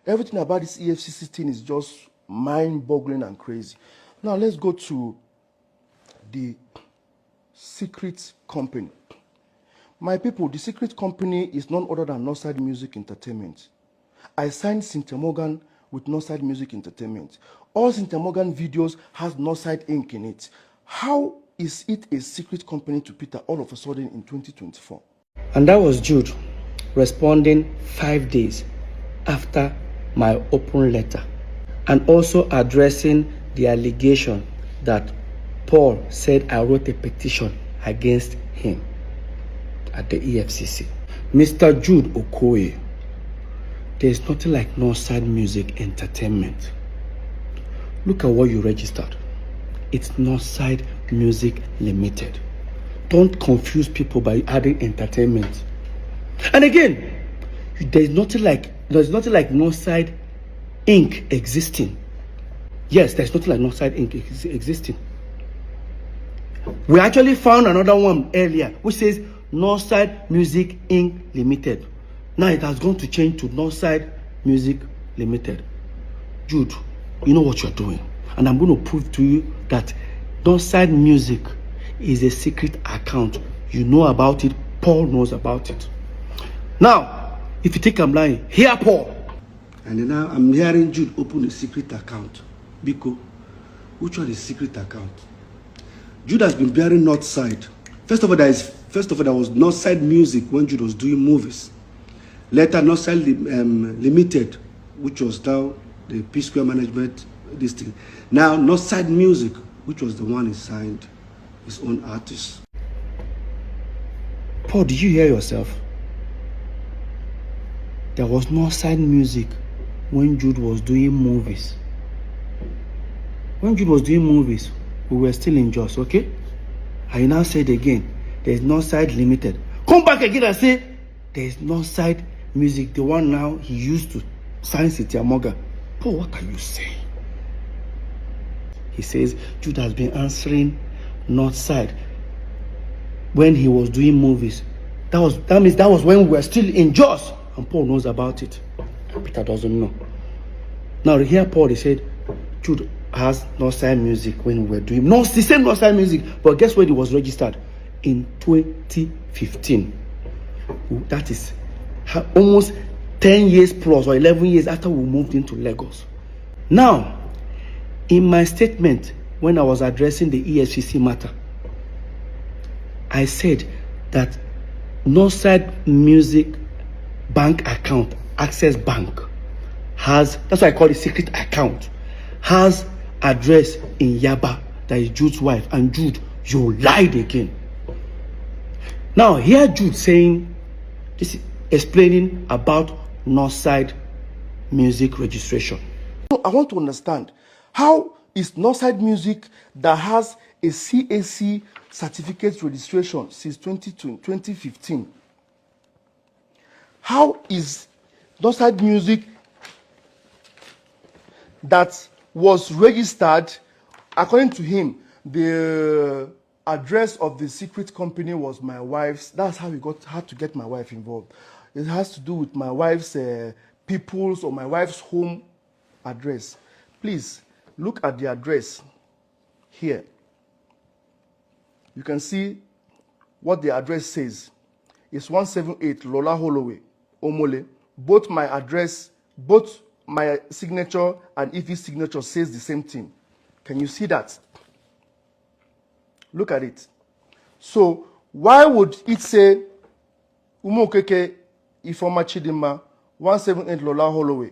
Everything about this EFCC thing is just mind-boggling and crazy. Now let's go to the secret company. My people, the secret company is none other than Northside Music Entertainment. I signed Cynthia Morgan with Northside Music Entertainment. All Cynthia Morgan videos has Northside Inc. in it. How is it a secret company to Peter all of a sudden in 2024? And that was Jude responding 5 days after my open letter, and also addressing the allegation that Paul said I wrote a petition against him at the EFCC. Mr. Jude Okoye, there's nothing like Northside Music Entertainment. Look at what you registered. It's Northside Music Limited. Don't confuse people by adding entertainment. And again, there's nothing like Northside Inc. existing. Yes, there's nothing like Northside Inc. existing. We actually found another one earlier which says Northside Music Inc. Limited. Now it has gone to change to Northside Music Limited. Jude, you know what you're doing. And I'm going to prove to you that Northside Music is a secret account. You know about it. Paul knows about it. Now, if you think I'm lying, hear Paul. And now I'm hearing Jude open a secret account. Biko, which one is secret account? Jude has been bearing Northside. First of all, there was Northside Music when Jude was doing movies. Later, Northside Limited, which was now the PSquare management, this thing. Now, Northside Music, which was the one he signed his own artist. Paul, did you hear yourself? There was Northside Music when Jude was doing movies. When Jude was doing movies, we were still in Jos, okay? I now said again, there's Northside Limited. Come back again and say, there's Northside Music, the one now he used to sign Cynthia Morgan. Paul, what are you saying? He says Jude has been answering Northside when he was doing movies. That means that was when we were still in Jos, and Paul knows about it. Peter doesn't know. Now here Paul, he said Jude has Northside Music when we were doing the same Northside Music, but guess when it was registered? In 2015. That is almost 10 years plus or 11 years after we moved into Lagos. Now, in my statement when I was addressing the EFCC matter, I said that Northside Music bank account, Access Bank, has, that's why I call it secret account, has address in Yaba, that is Jude's wife. And Jude, you lied again. Now here Jude saying, this is explaining about Northside Music registration. I want to understand, how is Northside Music that has a CAC certificate registration since 2015? How is Northside Music that was registered, according to him, the address of the secret company was my wife's. That's how he had to get my wife involved. It has to do with my wife's people's or my wife's home address. Please look at the address here. You can see what the address says. It's 178 Lola Holloway, Omole. Both my address, both my signature and Ife's signature says the same thing. Can you see that? Look at it. So why would it say Umokeke Ifoma Chidima 178 Lola Holloway,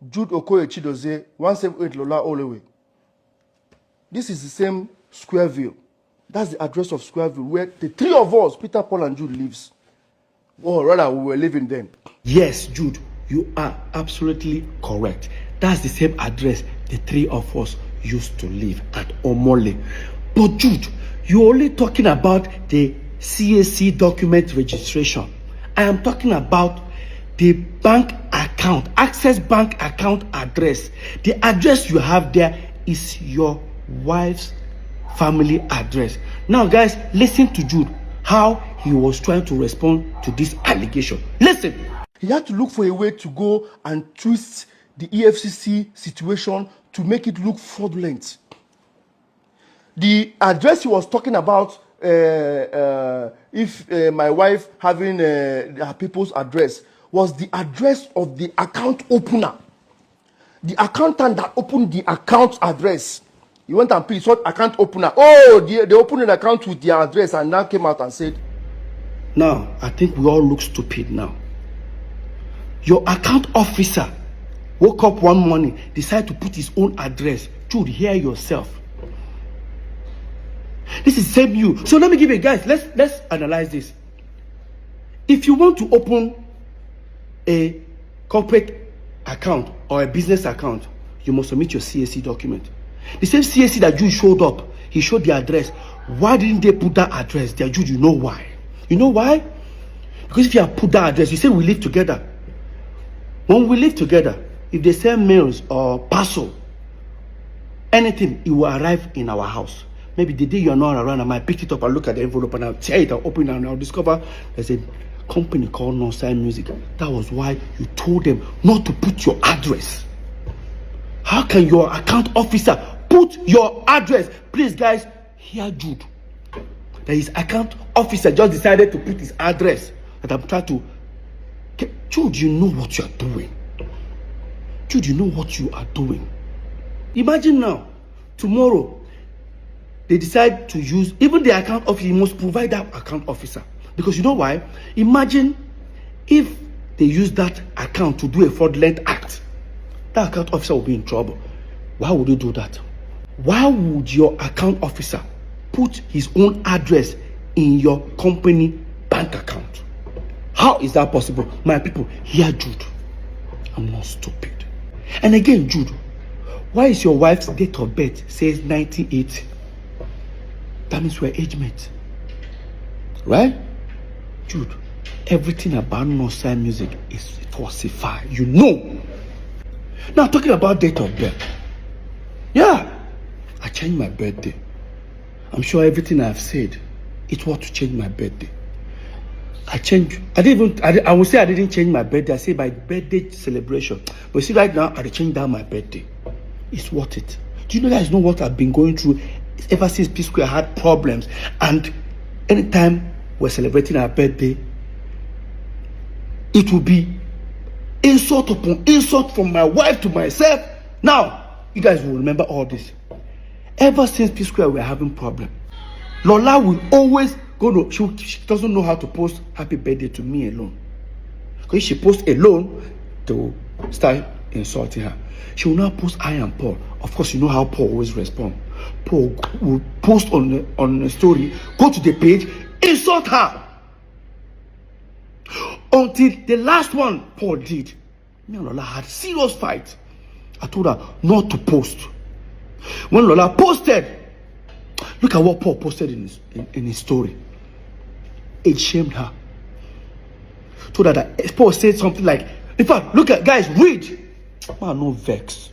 Jude Okoye Chidozie 178 Lola Holloway? This is the same Squareville. That's the address of Squareville where the three of us, Peter, Paul, and Jude, lives. Or rather, we were living then. Yes, Jude, you are absolutely correct. That's the same address the three of us used to live at Omole. But Jude, you're only talking about the CAC document registration. I am talking about the bank account, Access Bank account address. The address you have there is your wife's family address. Now, guys, listen to Jude, how he was trying to respond to this allegation. Listen. He had to look for a way to go and twist the EFCC situation to make it look fraudulent. The address he was talking about, if my wife having her people's address, was the address of the account opener. The accountant that opened the account address. He went and paid, saw account opener. Oh, they opened an account with their address and now came out and said, now, I think we all look stupid now. Your account officer woke up one morning, decided to put his own address. Jude, hear yourself. This is same you. So let me give you guys, let's analyze this. If you want to open a corporate account or a business account, you must submit your CAC document. The same CAC that Jude showed up, he showed the address. Why didn't they put that address there? Jude, you know why? You know why? Because if you have put that address, you say we live together. When we live together, if they send mails or parcel, anything, it will arrive in our house. Maybe the day you're not around, I might pick it up and look at the envelope and I'll tear it, I'll open it and I'll discover there's a company called Non-Sign Music. That was why you told them not to put your address. How can your account officer put your address? Please, guys, hear Jude. That his account officer just decided to put his address. That I'm trying to. Jude, you know what you are doing. Jude, you know what you are doing. Imagine now, tomorrow, they decide to use, even the account officer, you must provide that account officer. Because you know why? Imagine if they use that account to do a fraudulent act. That account officer will be in trouble. Why would you do that? Why would your account officer put his own address in your company bank account? How is that possible? My people, hear Jude. I'm not stupid. And again, Jude, why is your wife's date of birth says 1980? That means we're age mates. Right? Jude, everything about Non-Sign Music is falsified. You know. Now, talking about date of birth. Yeah, I changed my birthday. I'm sure everything I've said, it was to change my birthday. I would say I didn't change my birthday. I say my birthday celebration. But see, right now, I changed down my birthday. It's worth it. Do you know guys know what I've been going through ever since PSquare had problems? And anytime we're celebrating our birthday, it will be insult upon insult from my wife to myself. Now, you guys will remember all this. Ever since PSquare we're having problem, Lola will always go to, she doesn't know how to post happy birthday to me alone. Because if she posts alone, they will start insulting her. She will now post I and Paul. Of course, you know how Paul always responds. Paul will post on a story, go to the page, insult her. Until the last one Paul did, me and Lola had a serious fight. I told her not to post. When Lola posted, look at what Paul posted in his story. It shamed her. Told her that Paul said something like, in fact, look at, guys, read. Man, no vex.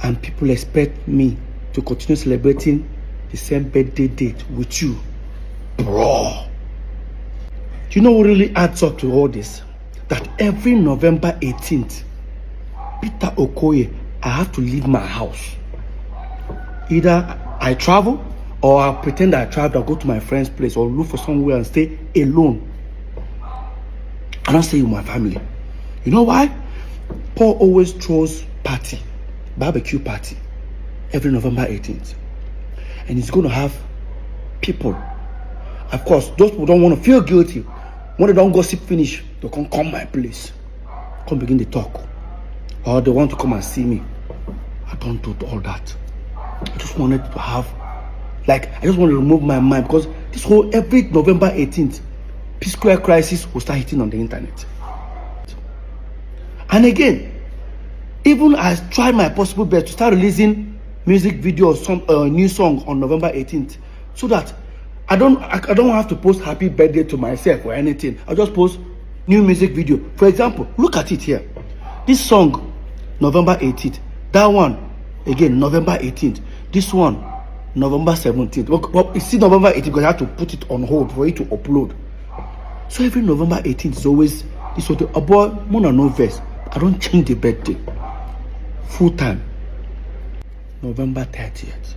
And people expect me to continue celebrating the same birthday date with you. Bro. Do you know what really adds up to all this? That every November 18th, Peter Okoye, I have to leave my house. Either I travel or I pretend I travel, I go to my friend's place or look for somewhere and stay alone. I don't stay with my family. You know why? Paul always throws party. Barbecue party every November 18th, and he's going to have people. Of course, those who don't want to feel guilty, when they don't gossip finish, they can come my place, come begin to talk, or they want to come and see me. I don't do all that. I just wanted to have, I just want to remove my mind, because this whole every November 18th, PSquare crisis will start hitting on the internet. And again, Even I tried my possible best to start releasing music video or some new song on November 18th, so that I don't have to post happy birthday to myself or anything. I'll just post new music video. For example, look at it here. This song, November 18th. That one, again, November 18th. This one, November 17th. Well, it's still November 18th because I have to put it on hold for it to upload. So every November 18th is always this sort of about Mona no verse. I don't change the birthday. Full time. November 30th.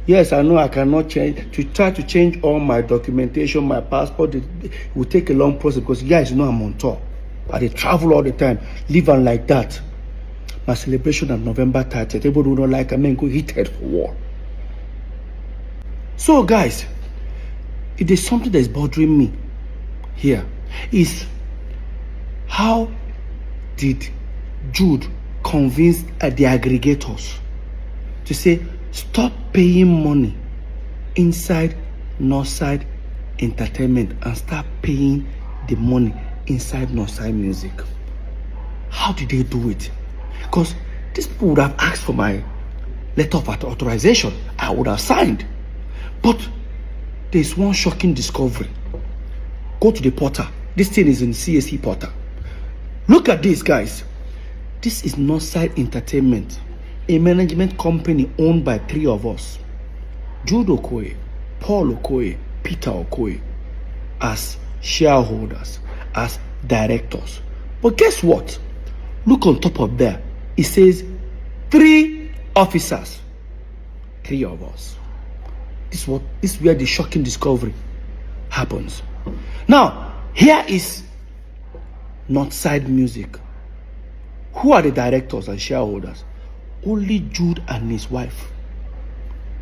Yes, I know I cannot change. To try to change all my documentation, my passport, it will take a long process because guys, you know I'm on tour. I travel all the time, live on like that. My celebration on November 30th. Everybody who don't like I mean go hit head for war. So guys, it is something that is bothering me here. Is how did Jude convince the aggregators to say stop paying money inside Northside Entertainment and start paying the money inside Northside Music? How did they do it? Because these people would have asked for my letter of authorization. I would have signed. But there's one shocking discovery. Go to the portal. This thing is in CSE portal. Look at this, guys. This is Northside Entertainment, a management company owned by 3 of us. Jude Okoye, Paul Okoye, Peter Okoye, as shareholders, as directors. But guess what? Look on top of there. It says 3 officers. 3 of us. This is where the shocking discovery happens. Now, here is Northside Music. Who are the directors and shareholders? Only Jude and his wife.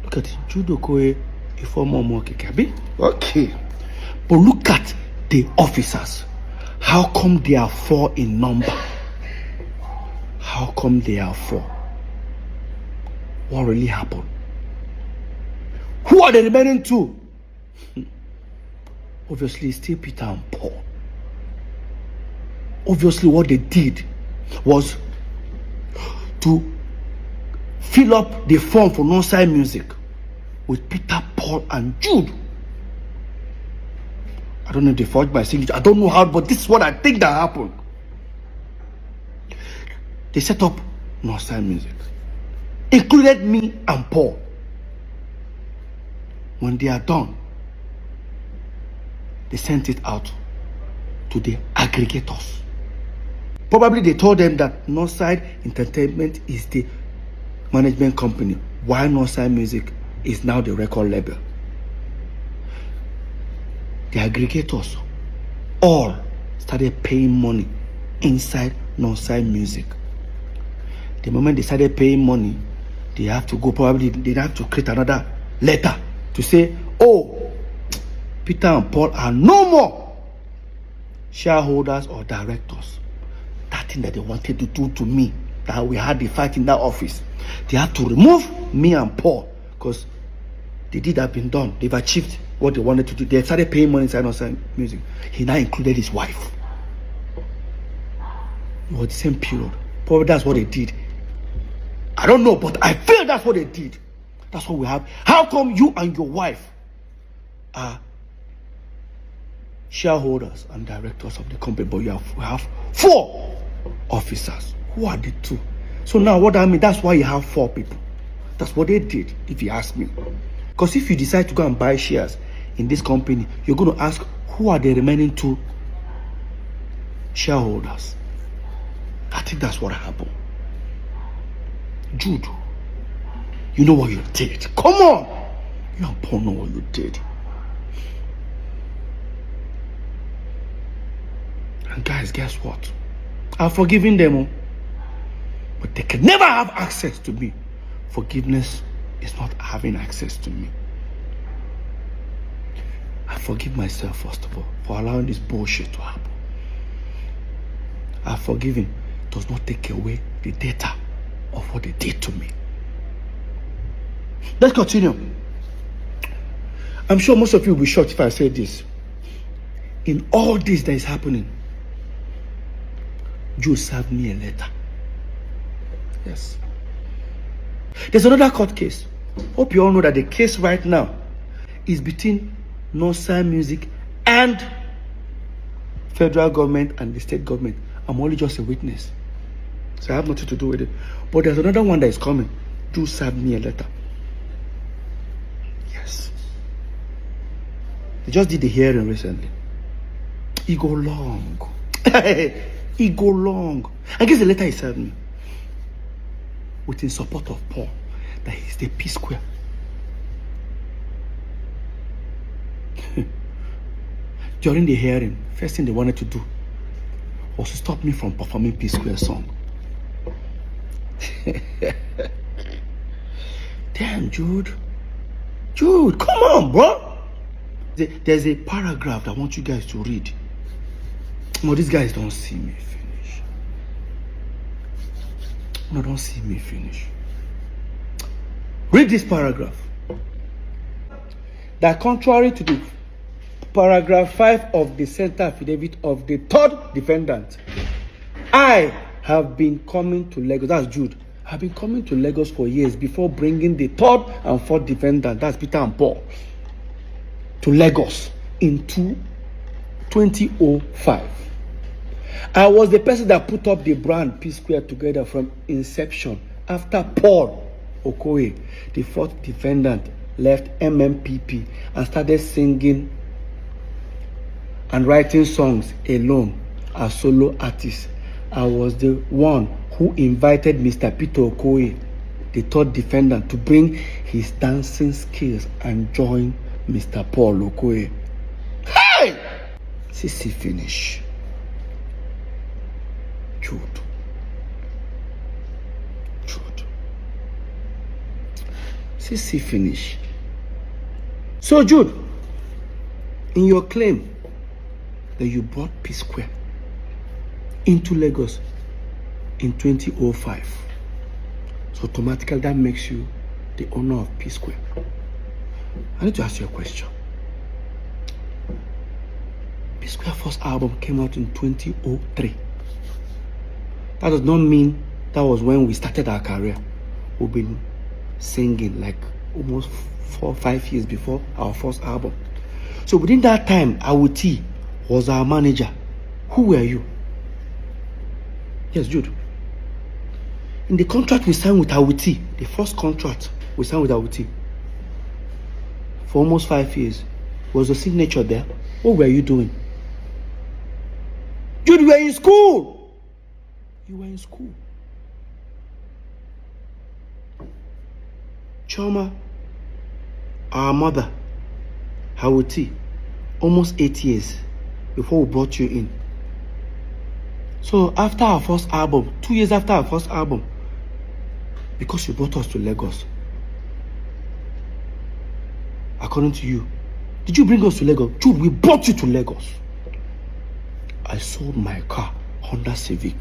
Look at it. Jude Okoye, a former Okoye. Okay. But look at the officers. How come they are 4 in number? How come they are 4? What really happened? Who are the remaining 2? Obviously, still Peter and Paul. Obviously, what they did was to fill up the form for Northside Music with Peter, Paul, and Jude. I don't know if they forged my signature. I don't know how, but this is what I think that happened. They set up Northside Music, included me and Paul. When they are done, they sent it out to the aggregators. Probably they told them that Northside Entertainment is the management company, while Northside Music is now the record label. The aggregators all started paying money inside Northside Music. The moment they started paying money, they have to go, probably they have to create another letter to say, oh, Peter and Paul are no more shareholders or directors. That thing that they wanted to do to me, that we had the fight in that office, they had to remove me and Paul because the deed had been done. They've achieved what they wanted to do. They started paying money inside Northside Music. He now included his wife. It was the same period. Probably that's what they did. I don't know, but I feel that's what they did. That's what we have. How come you and your wife are shareholders and directors of the company, but we have 4 officers? Who are the 2? So now what I mean, that's why you have 4 people. That's what they did, if you ask me. Because if you decide to go and buy shares in this company, you're going to ask, who are the remaining 2 shareholders? I think that's what happened. Jude, you know what you did. Come on. You and Paul know what you did. And guys, guess what? I've forgiven them, but they can never have access to me. Forgiveness is not having access to me. I forgive myself, first of all, for allowing this bullshit to happen. I've forgiven does not take away the data of what they did to me. Let's continue. I'm sure most of you will be shocked if I say this. In all this that is happening, Jude served me a letter Yes. There's another court case. Hope you all know that the case right now is between Northside Music and federal government and the state government. I'm only just a witness, so I have nothing to do with it. But there's another one that is coming. Jude sent me a letter. Yes. They just did the hearing recently. It go long. It go long. I guess the letter he sent me with in support of Paul, that he's the PSquare. During the hearing, first thing they wanted to do was to stop me from performing PSquare song. Damn, Jude. Jude, come on, bro. There's a paragraph I want you guys to read. No, these guys don't see me finish. No, don't see me finish. Read this paragraph. That contrary to the paragraph 5 of the center affidavit of the third defendant, I have been coming to Lagos. That's Jude. I've been coming to Lagos for years before bringing the third and fourth defendant, that's Peter and Paul, to Lagos in 2005. I was the person that put up the brand PSquare together from inception after Paul Okoye, the fourth defendant, left MMPP and started singing and writing songs alone as solo artist. I was the one who invited Mr. Peter Okoye, the third defendant, to bring his dancing skills and join Mr. Paul Okoye. Hey! CC finish. Jude. CC finish. So Jude, in your claim that you brought PSquare into Lagos in 2005, so automatically that makes you the owner of PSquare. I need to ask you a question. PSquare first album came out in 2003. That does not mean that was when we started our career. We've been singing like almost 4 or 5 years before our first album. So within that time, Awuti was our manager. Who were you? Yes, Jude. In the contract we signed with Awuti, the first contract we signed with Awuti for almost 5 years, was the signature there. What were you doing? Jude, you were in school. You were in school. Choma, our mother, Awuti, almost 8 years before we brought you in. So after our first album, 2 years after our first album, because you brought us to Lagos, according to you, did you bring us to Lagos? Jude, we brought you to Lagos. I sold my car, Honda Civic.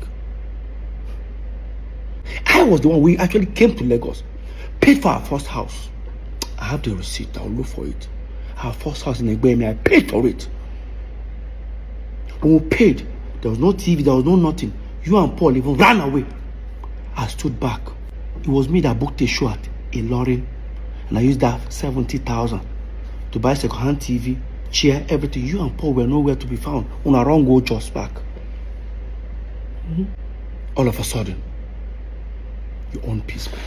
I was the one, we actually came to Lagos, paid for our first house. I have the receipt, I'll look for it. Our first house in Egbemi, I paid for it. When we paid, there was no TV, there was no nothing. You and Paul even ran away. I stood back. It was me that booked a show at Ilorin, and I used that 70,000 to buy second-hand TV, chair, everything. You and Paul were nowhere to be found. On our own go just back. All of a sudden, you own PSquare.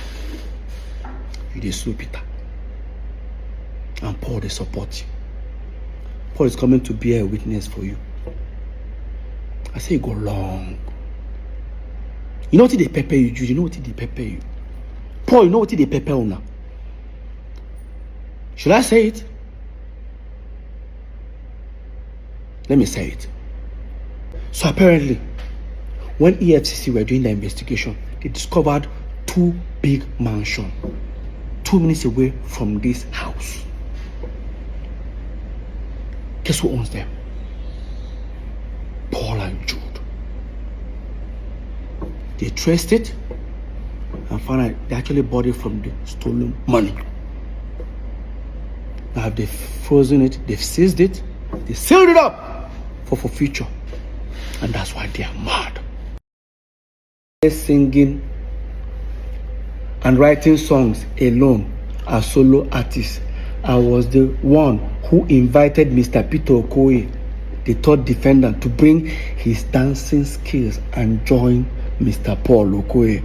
You dey sue Peter. And Paul, they support you. Paul is coming to be a witness for you. I say go long. You know what they pepper you, Jude? You know what they pepper you? Paul, you know what they pepper you now? Should I say it? Let me say it. So apparently, when EFCC were doing the investigation, they discovered 2 big mansions 2 minutes away from this house. Guess who owns them? Paul and Jude. They traced it and found out they actually bought it from the stolen money. Now they've frozen it, they've seized it, they sealed it up for future. And that's why they are mad. They're singing and writing songs alone as solo artist. I was the one who invited Mr. Peter Okoye, the third defendant, to bring his dancing skills and join Mr. Paul Okoye.